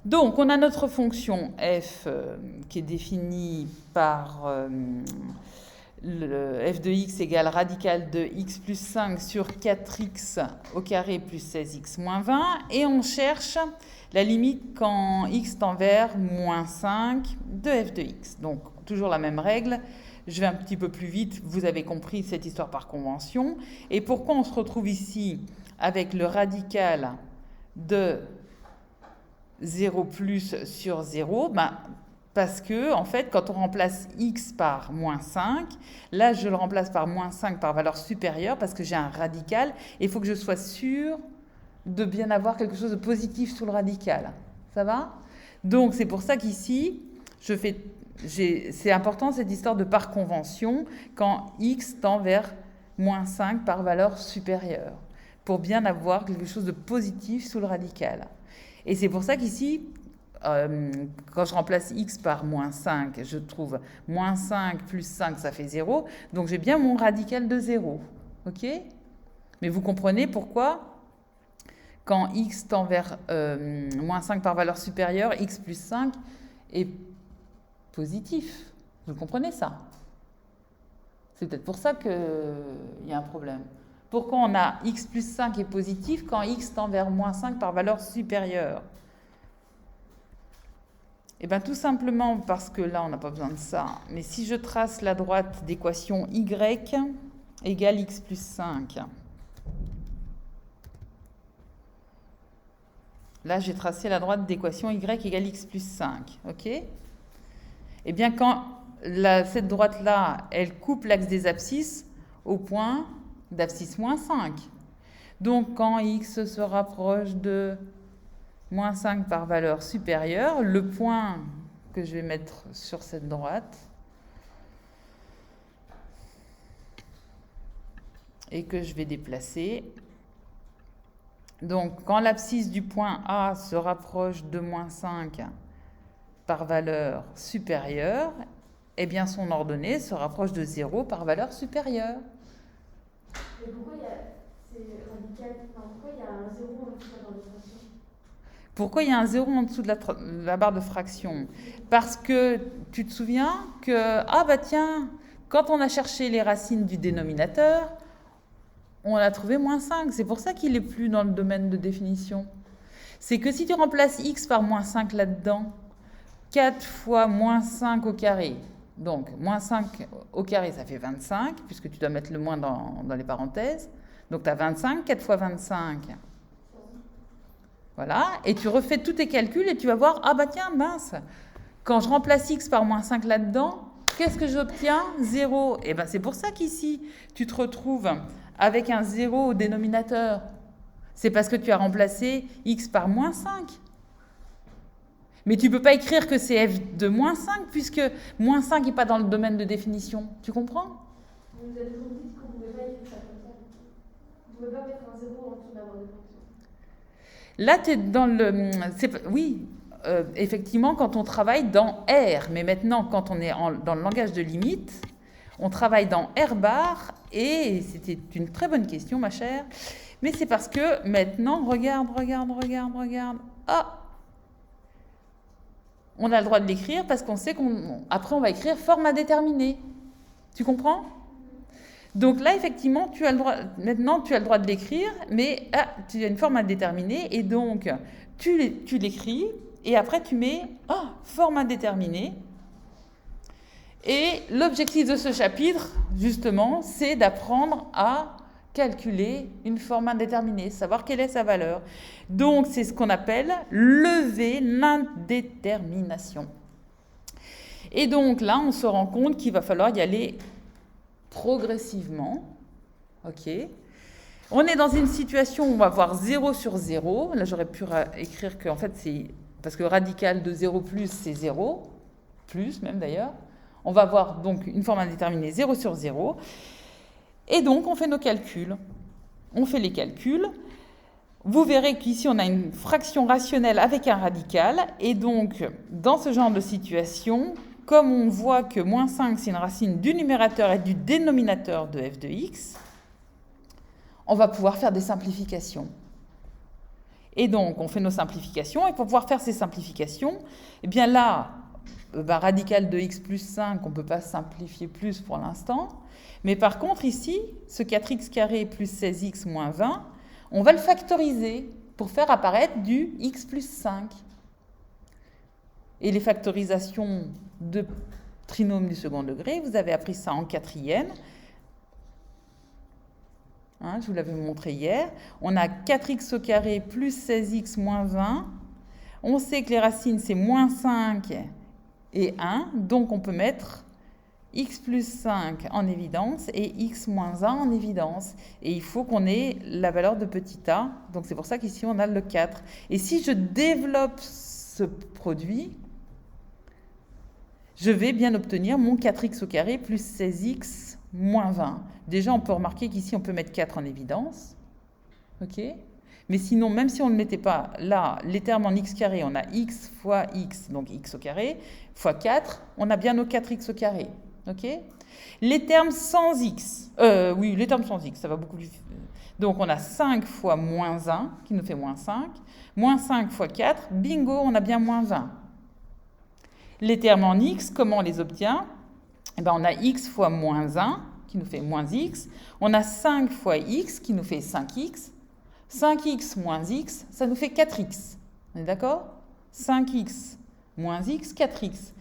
Donc, on a notre fonction f qui est définie par le f de x égale radical de x plus 5 sur 4x au carré plus 16x moins 20. Et on cherche la limite quand x tend vers moins 5 de f de x. Donc, toujours la même règle. Je vais un petit peu plus vite, vous avez compris cette histoire par convention. Et pourquoi on se retrouve ici avec le radical de 0 plus sur 0 ? Parce que, en fait, quand on remplace x par moins 5, là, je le remplace par moins 5 par valeur supérieure parce que j'ai un radical et il faut que je sois sûr de bien avoir quelque chose de positif sous le radical. Ça va ? Donc, c'est pour ça qu'ici, c'est important cette histoire de par convention quand x tend vers moins 5 par valeur supérieure pour bien avoir quelque chose de positif sous le radical. Et c'est pour ça qu'ici, quand je remplace x par moins 5, je trouve moins 5 plus 5, ça fait 0. Donc j'ai bien mon radical de 0. Ok ? Mais vous comprenez pourquoi, quand x tend vers moins 5 par valeur supérieure, x plus 5 est positif. Vous comprenez ça ? C'est peut-être pour ça qu'il y a un problème. Pourquoi on a x plus 5 est positif quand x tend vers moins 5 par valeur supérieure ? Eh bien, tout simplement parce que là, on n'a pas besoin de ça. Mais si je trace la droite d'équation y égale x plus 5. Là, j'ai tracé la droite d'équation y égale x plus 5. OK ? Eh bien, quand cette droite-là, elle coupe l'axe des abscisses au point d'abscisse moins 5. Donc, quand x se rapproche de moins 5 par valeur supérieure, le point que je vais mettre sur cette droite et que je vais déplacer. Donc, quand l'abscisse du point A se rapproche de moins 5 par valeur supérieure, eh bien son ordonnée se rapproche de 0 par valeur supérieure. Mais pourquoi il y a un 0 en dessous de la barre de fraction ? Pourquoi il y a un 0 en dessous de la barre de fraction ? Parce que tu te souviens que, quand on a cherché les racines du dénominateur, on a trouvé moins 5. C'est pour ça qu'il n'est plus dans le domaine de définition. C'est que si tu remplaces x par moins 5 là-dedans, 4 fois moins 5 au carré, donc moins 5 au carré, ça fait 25, puisque tu dois mettre le moins dans les parenthèses. Donc tu as 25, 4 fois 25. Voilà, et tu refais tous tes calculs et tu vas voir, quand je remplace x par moins 5 là-dedans, qu'est-ce que j'obtiens ? 0. Et bien c'est pour ça qu'ici, tu te retrouves avec un 0 au dénominateur. C'est parce que tu as remplacé x par moins 5. Mais tu ne peux pas écrire que c'est f de moins 5, puisque moins 5 n'est pas dans le domaine de définition. Tu comprends ? Vous avez toujours dit qu'on ne pouvait pas écrire ça comme ça. Vous ne pouvez pas mettre un 0 en dessous de la barre de fraction. Là, tu es dans le... Oui, effectivement, quand on travaille dans R. Mais maintenant, quand on est dans le langage de limite, on travaille dans R bar. Et c'était une très bonne question, ma chère. Mais c'est parce que maintenant, regarde. Ah, on a le droit de l'écrire parce qu'on sait qu'après, on va écrire forme indéterminée. Tu comprends ? Donc là, effectivement, maintenant, tu as le droit de l'écrire, mais tu as une forme indéterminée, et donc, tu l'écris, et après, tu mets forme indéterminée. Et l'objectif de ce chapitre, justement, c'est d'apprendre à calculer une forme indéterminée, savoir quelle est sa valeur. Donc, c'est ce qu'on appelle lever l'indétermination. Et donc là, on se rend compte qu'il va falloir y aller progressivement. Ok. On est dans une situation où on va avoir 0 sur 0. Là, j'aurais pu écrire que, en fait, c'est parce que radical de 0 plus, c'est 0, plus même d'ailleurs. On va avoir donc une forme indéterminée 0 sur 0. Et donc, on fait nos calculs. On fait les calculs. Vous verrez qu'ici, on a une fraction rationnelle avec un radical. Et donc, dans ce genre de situation, comme on voit que moins 5, c'est une racine du numérateur et du dénominateur de f de x, on va pouvoir faire des simplifications. Et donc, on fait nos simplifications. Et pour pouvoir faire ces simplifications, eh bien là, radical de x plus 5, on ne peut pas simplifier plus pour l'instant. Mais par contre, ici, ce 4x carré plus 16x moins 20, on va le factoriser pour faire apparaître du x plus 5. Et les factorisations de trinômes du second degré, vous avez appris ça en quatrième. Je vous l'avais montré hier. On a 4x au carré plus 16x moins 20. On sait que les racines, c'est moins 5 et 1. Donc, on peut mettre x plus 5 en évidence et x moins 1 en évidence. Et il faut qu'on ait la valeur de petit a. Donc, c'est pour ça qu'ici, on a le 4. Et si je développe ce produit, je vais bien obtenir mon 4x au carré plus 16x moins 20. Déjà, on peut remarquer qu'ici, on peut mettre 4 en évidence. OK ? Mais sinon, même si on ne le mettait pas là, les termes en x carré, on a x fois x, donc x au carré, fois 4, on a bien nos 4x au carré. OK ? Les termes sans x, oui, les termes sans x, ça va beaucoup plus vite. Donc, on a 5 fois moins 1, qui nous fait moins 5. Moins 5 fois 4, bingo, on a bien moins 20. Les termes en x, comment on les obtient ? Eh bien, on a x fois moins 1, qui nous fait moins x. On a 5 fois x, qui nous fait 5x. 5x moins x, ça nous fait 4x. On est d'accord ? 5x moins x, 4x.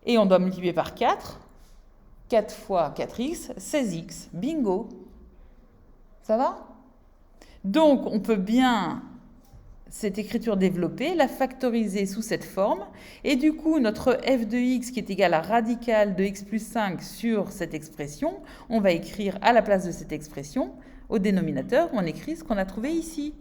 Et on doit multiplier par 4. 4 fois 4x, 16x. Bingo. Ça va ? Donc, on peut bien, cette écriture développée, la factoriser sous cette forme. Et du coup, notre f de x qui est égal à radical de x plus 5 sur cette expression, on va écrire à la place de cette expression, au dénominateur, on écrit ce qu'on a trouvé ici.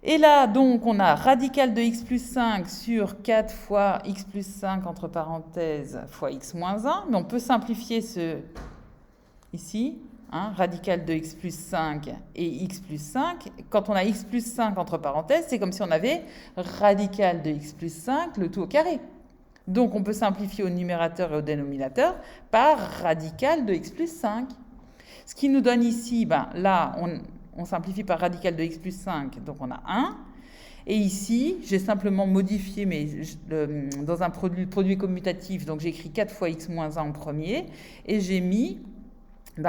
Et là, donc, on a radical de x plus 5 sur 4 fois x plus 5, entre parenthèses, fois x moins 1. Mais on peut simplifier ce ici, radical de x plus 5 et x plus 5. Quand on a x plus 5, entre parenthèses, c'est comme si on avait radical de x plus 5, le tout au carré. Donc, on peut simplifier au numérateur et au dénominateur par radical de x plus 5. Ce qui nous donne ici, là, on simplifie par radical de x plus 5, donc on a 1. Et ici, j'ai simplement modifié dans un produit commutatif, donc j'ai écrit 4 fois x moins 1 en premier, et j'ai mis,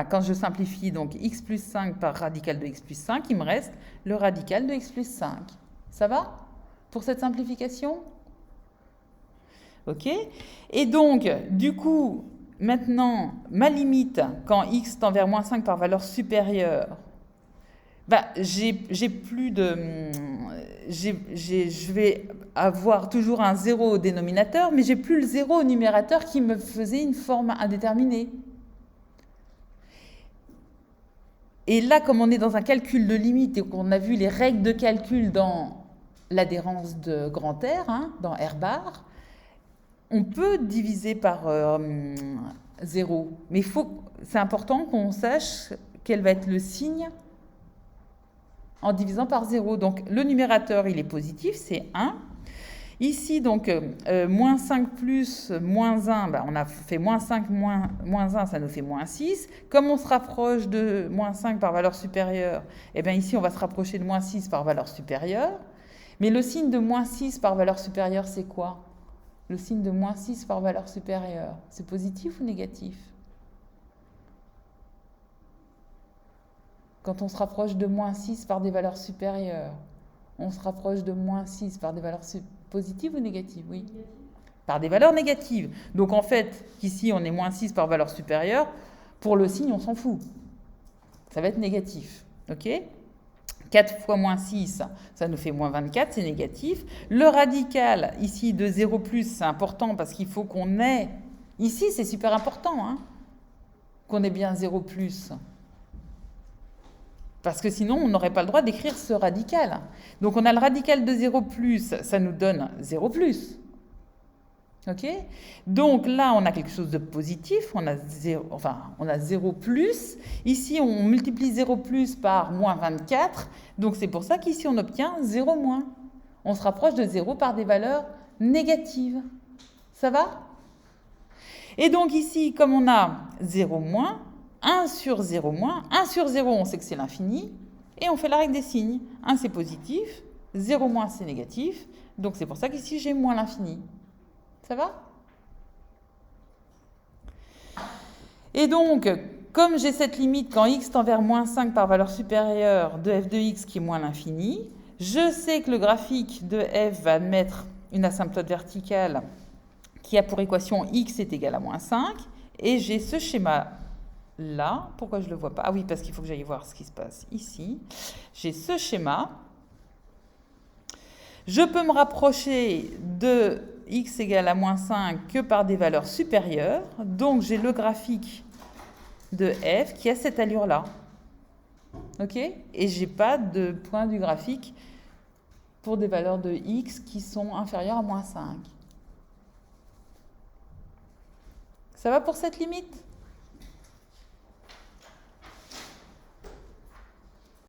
quand je simplifie donc x plus 5 par radical de x plus 5, il me reste le radical de x plus 5. Ça va pour cette simplification ? OK ? Et donc, du coup, maintenant, ma limite, quand x tend vers moins 5 par valeur supérieure, je vais avoir toujours un 0 au dénominateur, mais j'ai plus le 0 au numérateur qui me faisait une forme indéterminée. Et là, comme on est dans un calcul de limite et qu'on a vu les règles de calcul dans l'adhérence de grand R, dans R bar, on peut diviser par 0. Mais c'est important qu'on sache quel va être le signe en divisant par 0. Donc, le numérateur, il est positif, c'est 1. Ici, donc, moins 5 plus moins 1, on a fait moins 5 moins 1, ça nous fait moins 6. Comme on se rapproche de moins 5 par valeur supérieure, ici, on va se rapprocher de moins 6 par valeur supérieure. Mais le signe de moins 6 par valeur supérieure, c'est quoi ? Le signe de moins 6 par valeur supérieure, c'est positif ou négatif ? Quand on se rapproche de moins 6 par des valeurs supérieures, on se rapproche de moins 6 par des valeurs positives ou négatives ? Oui. Par des valeurs négatives. Donc en fait, ici on est moins 6 par valeur supérieure, pour le signe on s'en fout. Ça va être négatif. OK ? 4 fois moins 6, ça nous fait moins 24, c'est négatif. Le radical, ici, de 0 plus, c'est important parce qu'il faut qu'on ait... Ici, c'est super important, qu'on ait bien 0 plus. Parce que sinon, on n'aurait pas le droit d'écrire ce radical. Donc, on a le radical de 0 plus, ça nous donne 0 plus. OK ? Donc là, on a quelque chose de positif, on a 0 plus. Ici, on multiplie 0 plus par moins 24. Donc c'est pour ça qu'ici, on obtient 0 moins. On se rapproche de 0 par des valeurs négatives. Ça va ? Et donc ici, comme on a 0 moins, 1 sur 0 moins, 1 sur 0, on sait que c'est l'infini. et on fait la règle des signes. 1 c'est positif, 0 moins c'est négatif, donc c'est pour ça qu'ici j'ai moins l'infini. Ça va? Et donc, comme j'ai cette limite quand x tend vers moins 5 par valeur supérieure de f de x qui est moins l'infini, je sais que le graphique de f va admettre une asymptote verticale qui a pour équation x est égal à moins 5, et j'ai ce schéma-là. Pourquoi je ne le vois pas? Ah oui, parce qu'il faut que j'aille voir ce qui se passe ici. J'ai ce schéma. Je peux me rapprocher de x égale à moins 5 que par des valeurs supérieures. Donc, j'ai le graphique de f qui a cette allure-là. OK? Et je n'ai pas de point du graphique pour des valeurs de x qui sont inférieures à moins 5. Ça va pour cette limite?